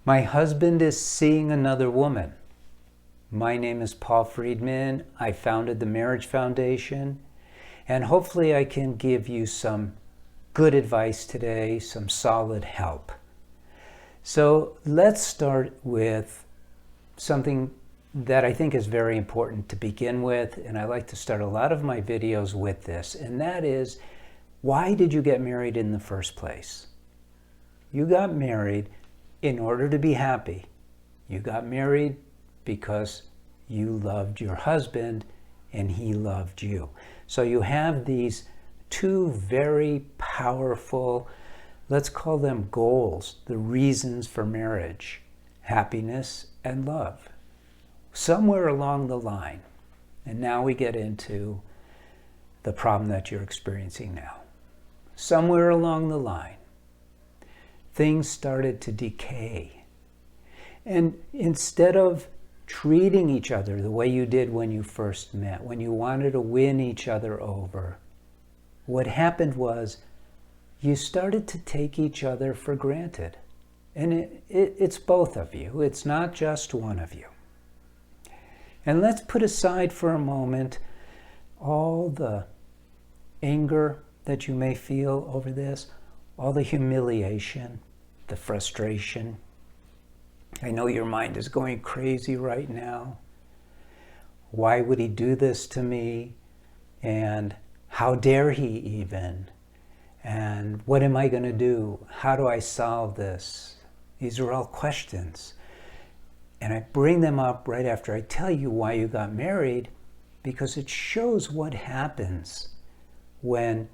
My husband is seeing another woman. My name is Paul Friedman. I founded the Marriage Foundation, and hopefully I can give you some good advice today, some solid help. So let's start with something that I think is very important to begin with, and I like to start a lot of my videos with this, and that is, why did you get married in the first place? You got married in order to be happy. You got married because you loved your husband and he loved you. So you have these two very powerful, let's call them goals, the reasons for marriage: happiness and love. Somewhere along the line, and now we get into the problem that you're experiencing now. Somewhere along the line, things started to decay. And instead of treating each other the way you did when you first met, when you wanted to win each other over, what happened was you started to take each other for granted. And it's both of you. It's not just one of you. And let's put aside for a moment all the anger that you may feel over this, all the humiliation, the frustration. I know your mind is going crazy right now. Why would he do this to me? And how dare he even? And what am I going to do? How do I solve this? These are all questions. And I bring them up right after I tell you why you got married, because it shows what happens when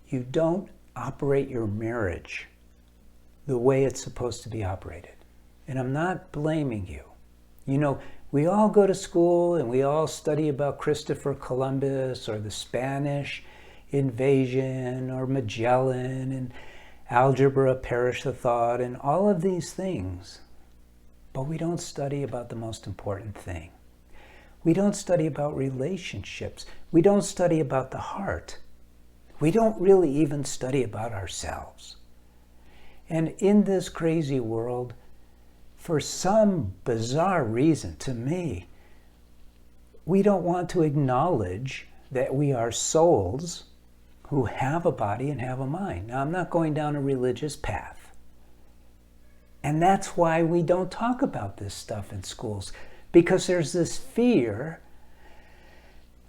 you don't operate your marriage the way it's supposed to be operated. And I'm not blaming you. You know, we all go to school and we all study about Christopher Columbus or the Spanish invasion or Magellan and algebra, perish the thought, and all of these things. But we don't study about the most important thing. We don't study about relationships. We don't study about the heart. We don't really even study about ourselves. And in this crazy world, for some bizarre reason to me, we don't want to acknowledge that we are souls who have a body and have a mind. Now, I'm not going down a religious path. And that's why we don't talk about this stuff in schools, because there's this fear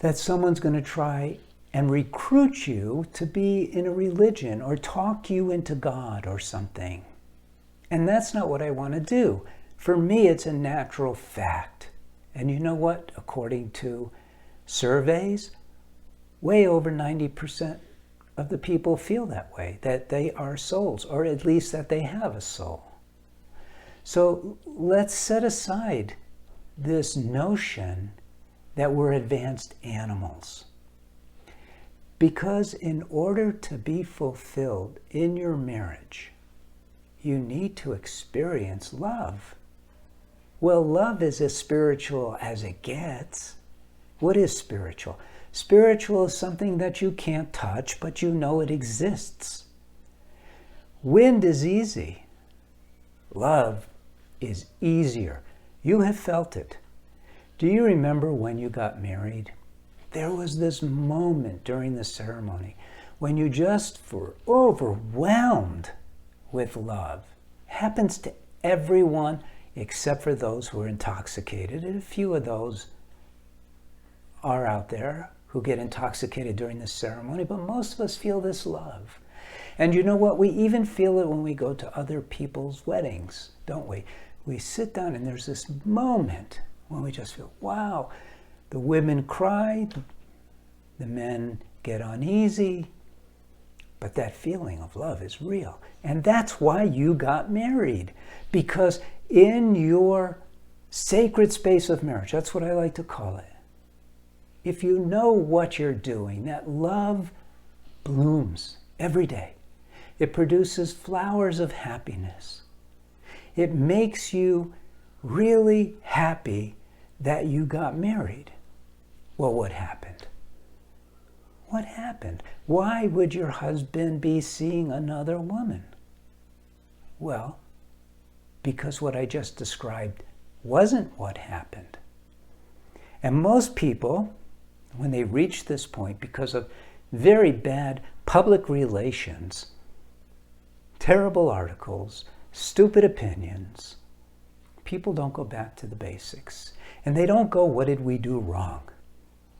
that someone's going to try and recruit you to be in a religion or talk you into God or something. And that's not what I want to do. For me, it's a natural fact. And you know what? According to surveys, way over 90% of the people feel that way, that they are souls, or at least that they have a soul. So let's set aside this notion that we're advanced animals. Because in order to be fulfilled in your marriage, you need to experience love. Well, love is as spiritual as it gets. What is spiritual? Spiritual is something that you can't touch, but you know it exists. Wind is easy. Love is easier. You have felt it. Do you remember when you got married? There was this moment during the ceremony when you just were overwhelmed with love. Happens to everyone except for those who are intoxicated, and a few of those are out there who get intoxicated during the ceremony, but most of us feel this love. And you know what? We even feel it when we go to other people's weddings, don't we? We sit down and there's this moment when we just feel, wow. The women cry, the men get uneasy, but that feeling of love is real. And that's why you got married. Because in your sacred space of marriage, that's what I like to call it, if you know what you're doing, that love blooms every day. It produces flowers of happiness. It makes you really happy that you got married. Well, what happened? What happened? Why would your husband be seeing another woman? Well, because what I just described wasn't what happened. And most people, when they reach this point, because of very bad public relations, terrible articles, stupid opinions, people don't go back to the basics. And they don't go, what did we do wrong?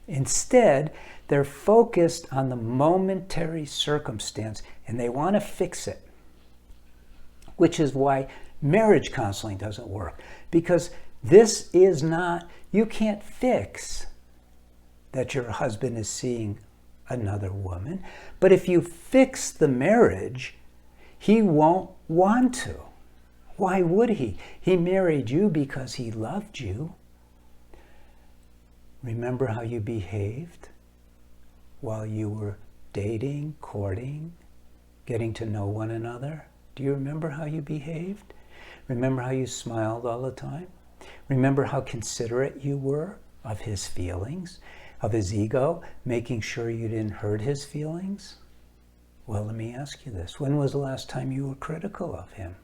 Instead, they're focused on the momentary circumstance and they want to fix it. Which is why marriage counseling doesn't work. Because this is not, you can't fix that your husband is seeing another woman. But if you fix the marriage, he won't want to. Why would he? He married you because he loved you. Remember how you behaved while you were dating, courting, getting to know one another? Do you remember how you behaved? Remember how you smiled all the time? Remember how considerate you were of his feelings, of his ego, making sure you didn't hurt his feelings? Well, let me ask you this. When was the last time you were critical of him?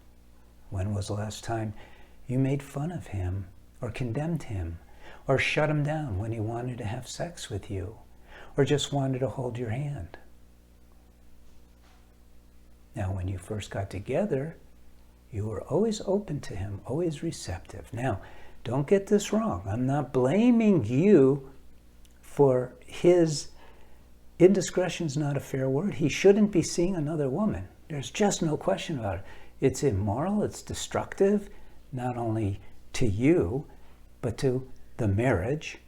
When was the last time you made fun of him or condemned him or shut him down when he wanted to have sex with you or just wanted to hold your hand? Now, when you first got together, you were always open to him, always receptive. Now, don't get this wrong. I'm not blaming you for his indiscretion's not a fair word. He shouldn't be seeing another woman. There's just no question about it. It's immoral, it's destructive, not only to you, but to the marriage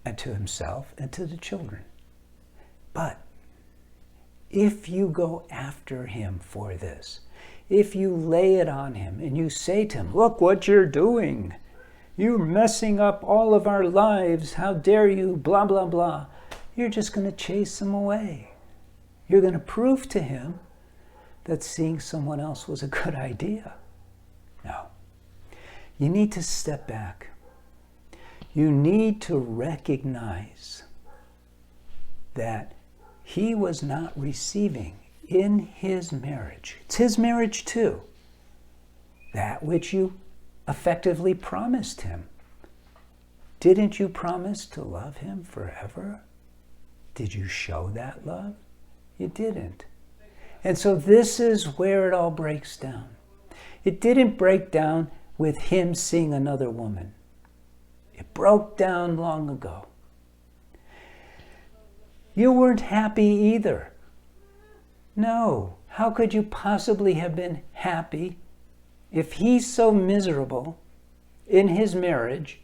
and to himself and to the children. But if you go after him for this, if you lay it on him and you say to him, look what you're doing, you're messing up all of our lives, how dare you, blah, blah, blah, you're just going to chase him away. You're going to prove to him that seeing someone else was a good idea. No. You need to step back. You need to recognize that he was not receiving in his marriage, it's his marriage too, that which you effectively promised him. Didn't you promise to love him forever? Did you show that love? You didn't. And so this is where it all breaks down. It didn't break down with him seeing another woman. It broke down long ago. You weren't happy either. No. How could you possibly have been happy if he's so miserable in his marriage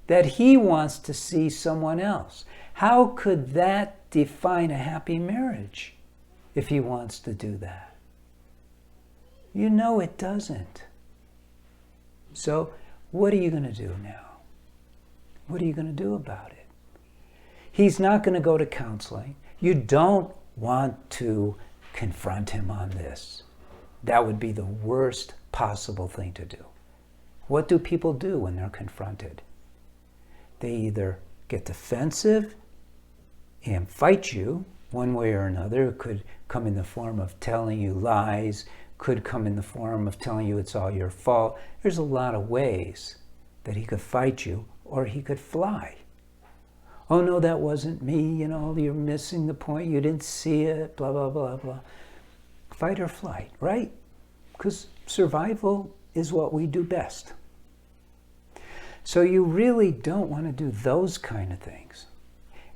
that he wants to see someone else? How could that define a happy marriage if he wants to do that? You know it doesn't. So what are you going to do now? What are you going to do about it? He's not going to go to counseling. You don't want to confront him on this. That would be the worst possible thing to do. What do people do when they're confronted? They either get defensive and fight you one way or another. It could come in the form of telling you lies, could come in the form of telling you it's all your fault. There's a lot of ways that he could fight you, or he could fly. Oh no, that wasn't me, you're missing the point, you didn't see it, blah, blah, blah, blah. Fight or flight, right? Because survival is what we do best. So you really don't want to do those kind of things.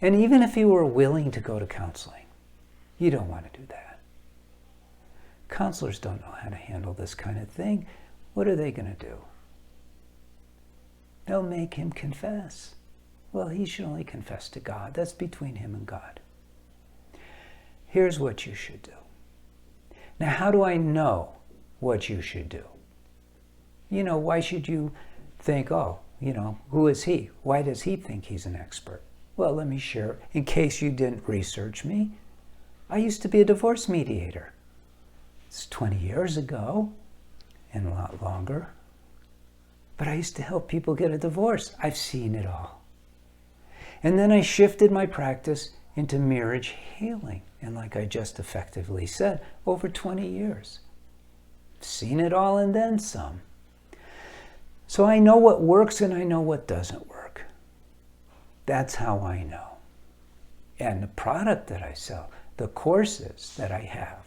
And even if you were willing to go to counseling, you don't want to do that. Counselors don't know how to handle this kind of thing. What are they going to do? They'll make him confess. Well, he should only confess to God. That's between him and God. Here's what you should do. Now, how do I know what you should do? Why should you think, who is he? Why does he think he's an expert? Well, let me share, in case you didn't research me. I used to be a divorce mediator. It's 20 years ago, and a lot longer. But I used to help people get a divorce. I've seen it all. And then I shifted my practice into marriage healing. And like I just effectively said, over 20 years. I've seen it all and then some. So I know what works and I know what doesn't work. That's how I know. And the product that I sell, the courses that I have,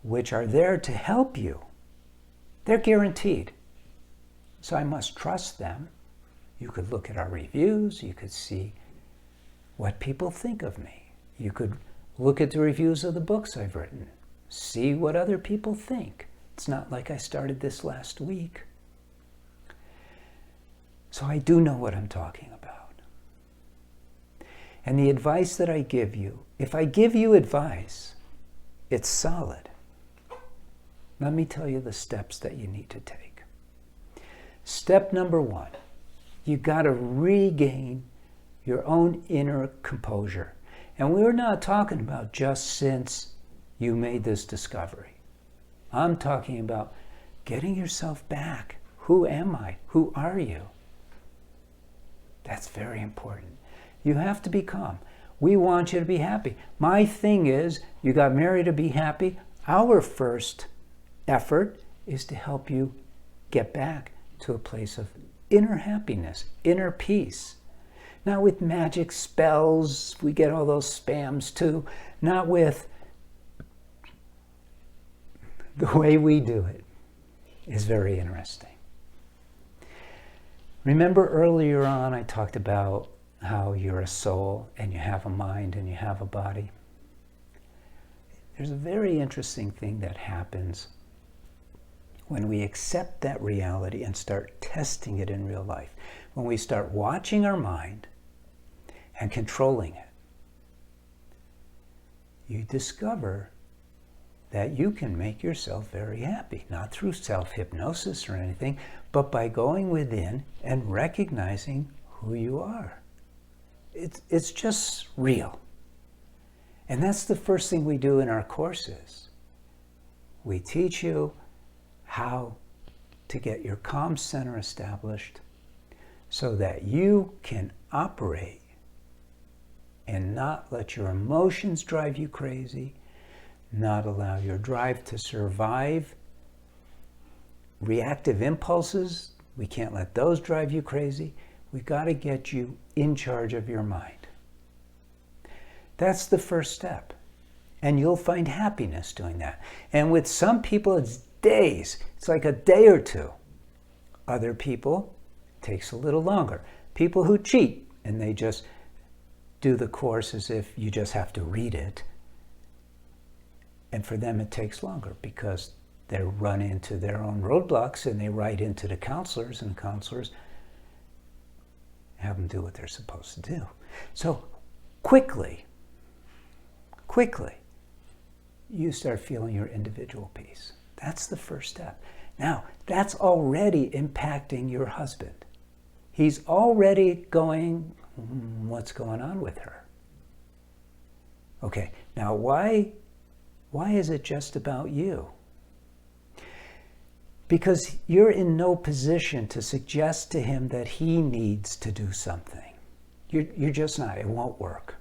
which are there to help you, they're guaranteed. So I must trust them. You could look at our reviews. You could see what people think of me. You could look at the reviews of the books I've written. See what other people think. It's not like I started this last week. So I do know what I'm talking about. And the advice that I give you, if I give you advice, it's solid. Let me tell you the steps that you need to take. Step number 1, you got to regain your own inner composure. And we're not talking about just since you made this discovery. I'm talking about getting yourself back. Who am I? Who are you? That's very important. You have to be calm. We want you to be happy. My thing is, you got married to be happy. Our first effort is to help you get back to a place of inner happiness, inner peace. Not with magic spells, we get all those spams too. Not with the way we do it is very interesting. Remember earlier on I talked about how you're a soul and you have a mind and you have a body. There's a very interesting thing that happens when we accept that reality and start testing it in real life. When we start watching our mind and controlling it, you discover that you can make yourself very happy, not through self-hypnosis or anything, but by going within and recognizing who you are. It's just real. And that's the first thing we do in our courses. We teach you how to get your calm center established so that you can operate and not let your emotions drive you crazy, not allow your drive to survive reactive impulses. We can't let those drive you crazy. We got to get you in charge of your mind. That's the first step. And you'll find happiness doing that. And with some people, it's days. It's like a day or two. Other people, it takes a little longer. People who cheat and they just do the course as if you just have to read it. And for them, it takes longer because they run into their own roadblocks and they write into the counselors, and the counselors have them do what they're supposed to do. So quickly, you start feeling your individual peace. That's the first step. Now, that's already impacting your husband. He's already going, what's going on with her? Okay, now why is it just about you? Because you're in no position to suggest to him that he needs to do something. You're just not. It won't work.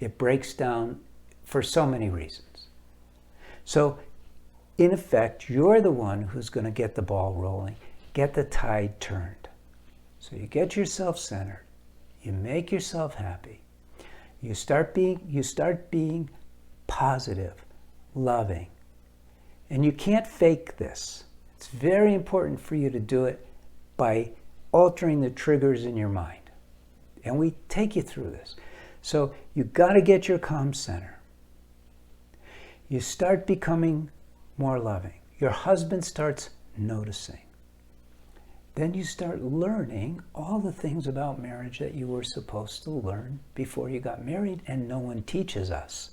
It breaks down for so many reasons. So, in effect, you're the one who's going to get the ball rolling, get the tide turned. So you get yourself centered. You make yourself happy. You start being positive, loving. And you can't fake this. It's very important for you to do it by altering the triggers in your mind. And we take you through this. So you got to get your calm center. You start becoming more loving. Your husband starts noticing. Then you start learning all the things about marriage that you were supposed to learn before you got married, and no one teaches us.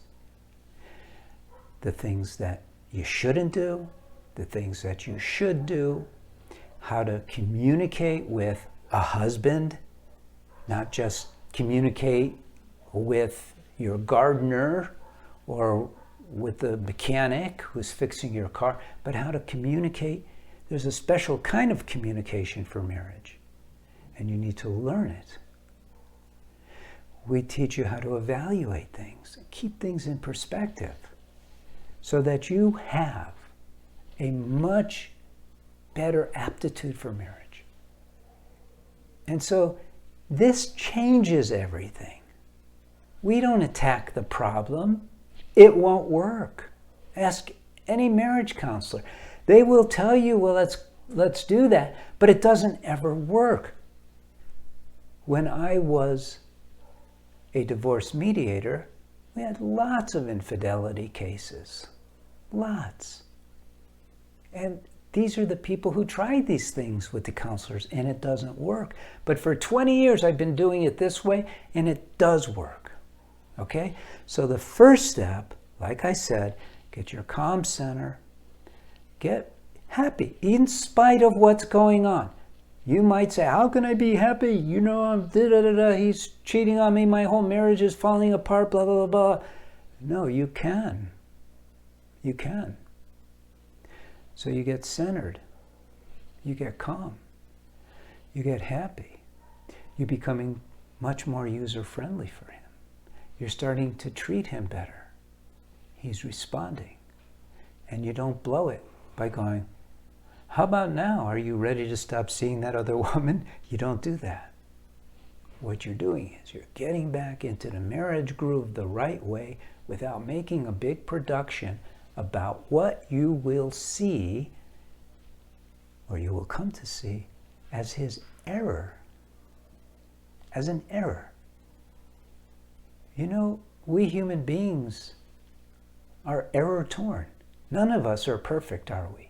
The things that you shouldn't do, the things that you should do, how to communicate with a husband, not just communicate with your gardener or with the mechanic who's fixing your car, but how to communicate. There's a special kind of communication for marriage, and you need to learn it. We teach you how to evaluate things, keep things in perspective, so that you have a much better aptitude for marriage. And so this changes everything. We don't attack the problem. It won't work. Ask any marriage counselor. They will tell you, well, let's do that, but it doesn't ever work. When I was a divorce mediator, we had lots of infidelity cases. Lots. And these are the people who tried these things with the counselors, and it doesn't work. But for 20 years, I've been doing it this way, and it does work. Okay? So the first step, like I said, get your calm center, get happy in spite of what's going on. You might say, how can I be happy? You know, he's cheating on me, my whole marriage is falling apart, blah, blah, blah, blah. No, you can. You can. So you get centered. You get calm. You get happy. You're becoming much more user-friendly for him. You're starting to treat him better. He's responding. And you don't blow it by going, how about now? Are you ready to stop seeing that other woman? You don't do that. What you're doing is you're getting back into the marriage groove the right way without making a big production about what you will see, or you will come to see, as his error. As an error. You know, we human beings are error-torn. None of us are perfect, are we?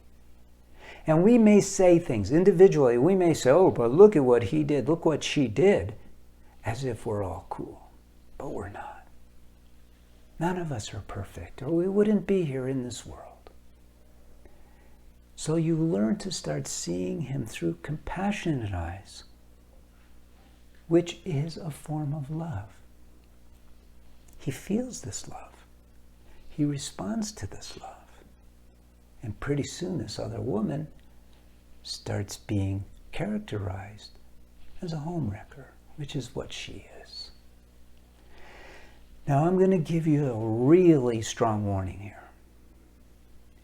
And we may say things individually. We may say, oh, but look at what he did. Look what she did. As if we're all cool. But we're not. None of us are perfect, or we wouldn't be here in this world. So you learn to start seeing him through compassionate eyes, which is a form of love. He feels this love. He responds to this love. And pretty soon this other woman starts being characterized as a homewrecker, which is what she is. Now I'm going to give you a really strong warning here.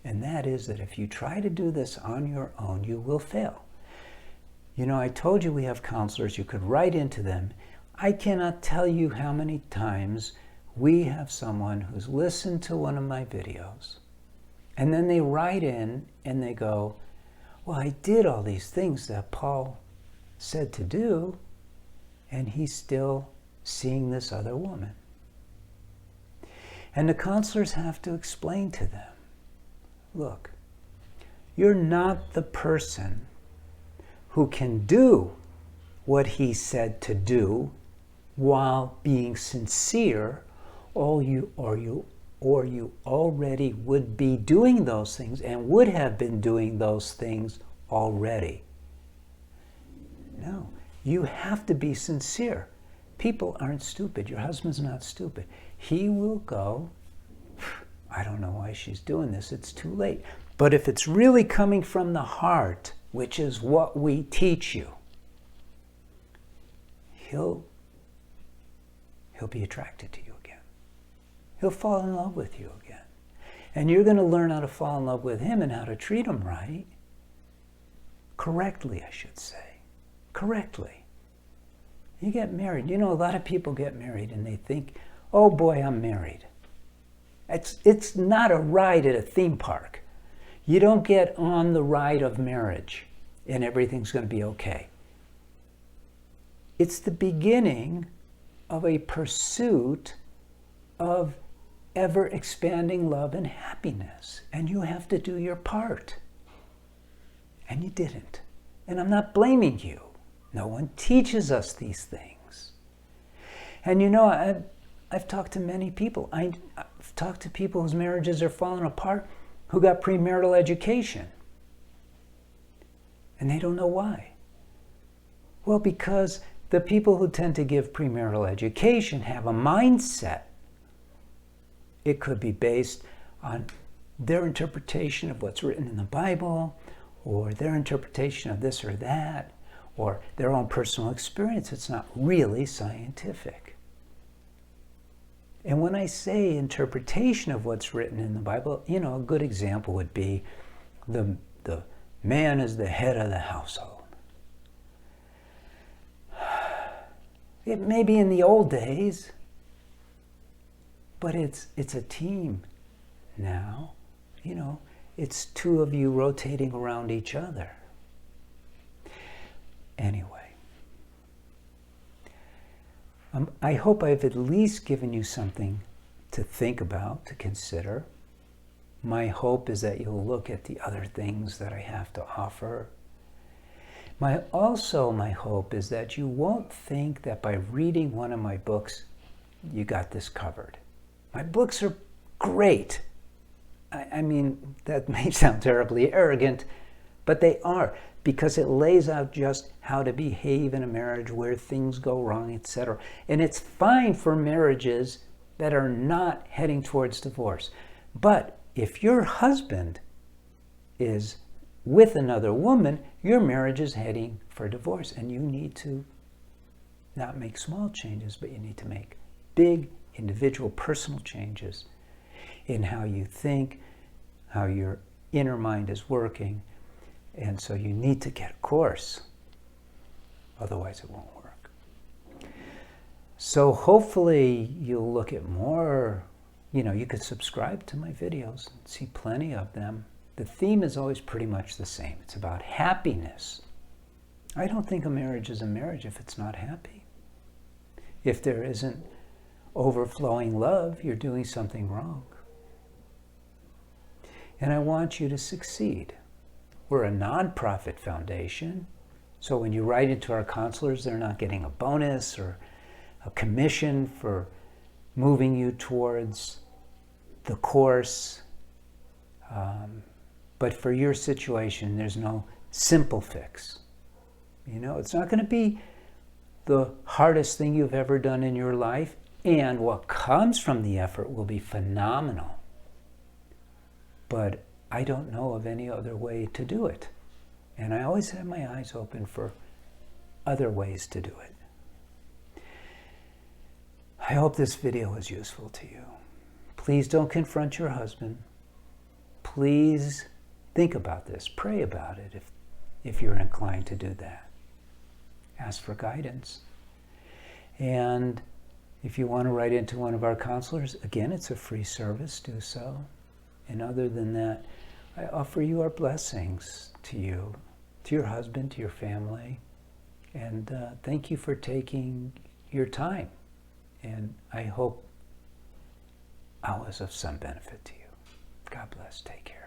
And that is that if you try to do this on your own, you will fail. You know, I told you we have counselors. You could write into them. I cannot tell you how many times we have someone who's listened to one of my videos, and then they write in and they go, well, I did all these things that Paul said to do, and he's still seeing this other woman. And the counselors have to explain to them, look, you're not the person who can do what he said to do while being sincere, or you already would be doing those things and would have been doing those things already. No, you have to be sincere. People aren't stupid. Your husband's not stupid. He will go, I don't know why she's doing this. It's too late. But if it's really coming from the heart, which is what we teach you, he'll be attracted to you again. He'll fall in love with you again. And you're going to learn how to fall in love with him and how to treat him right. Correctly, I should say. Correctly. You get married. You know, a lot of people get married and they think, oh boy, I'm married. It's not a ride at a theme park. You don't get on the ride of marriage and everything's going to be okay. It's the beginning of a pursuit of ever-expanding love and happiness. And you have to do your part. And you didn't. And I'm not blaming you. No one teaches us these things. And you know, I've talked to many people. I've talked to people whose marriages are falling apart who got premarital education. And they don't know why. Well, because the people who tend to give premarital education have a mindset. It could be based on their interpretation of what's written in the Bible, or their interpretation of this or that, or their own personal experience. It's not really scientific. And when I say interpretation of what's written in the Bible, you know, a good example would be the man is the head of the household. It may be in the old days, but it's a team now. You know, it's two of you rotating around each other. Anyway, I hope I've at least given you something to think about, to consider. My hope is that you'll look at the other things that I have to offer. My hope is that you won't think that by reading one of my books, you got this covered. My books are great. I mean, that may sound terribly arrogant, but they are, because it lays out just how to behave in a marriage, where things go wrong, etc. And it's fine for marriages that are not heading towards divorce. But if your husband is with another woman, your marriage is heading for divorce, and you need to not make small changes, but you need to make big individual personal changes in how you think, how your inner mind is working. And so you need to get a course, otherwise it won't work. So hopefully you'll look at more. You could subscribe to my videos and see plenty of them. The theme is always pretty much the same. It's about happiness. I don't think a marriage is a marriage if it's not happy. If there isn't overflowing love, you're doing something wrong. And I want you to succeed. We're a nonprofit foundation, so when you write into our counselors, they're not getting a bonus or a commission for moving you towards the course. But for your situation, there's no simple fix. It's not going to be the hardest thing you've ever done in your life, and what comes from the effort will be phenomenal. But I don't know of any other way to do it. And I always have my eyes open for other ways to do it. I hope this video was useful to you. Please don't confront your husband. Please think about this. Pray about it if you're inclined to do that. Ask for guidance. And if you want to write into one of our counselors, again, it's a free service. Do so. And other than that, I offer you our blessings to you, to your husband, to your family. And thank you for taking your time. And I hope I was of some benefit to you. God bless. Take care.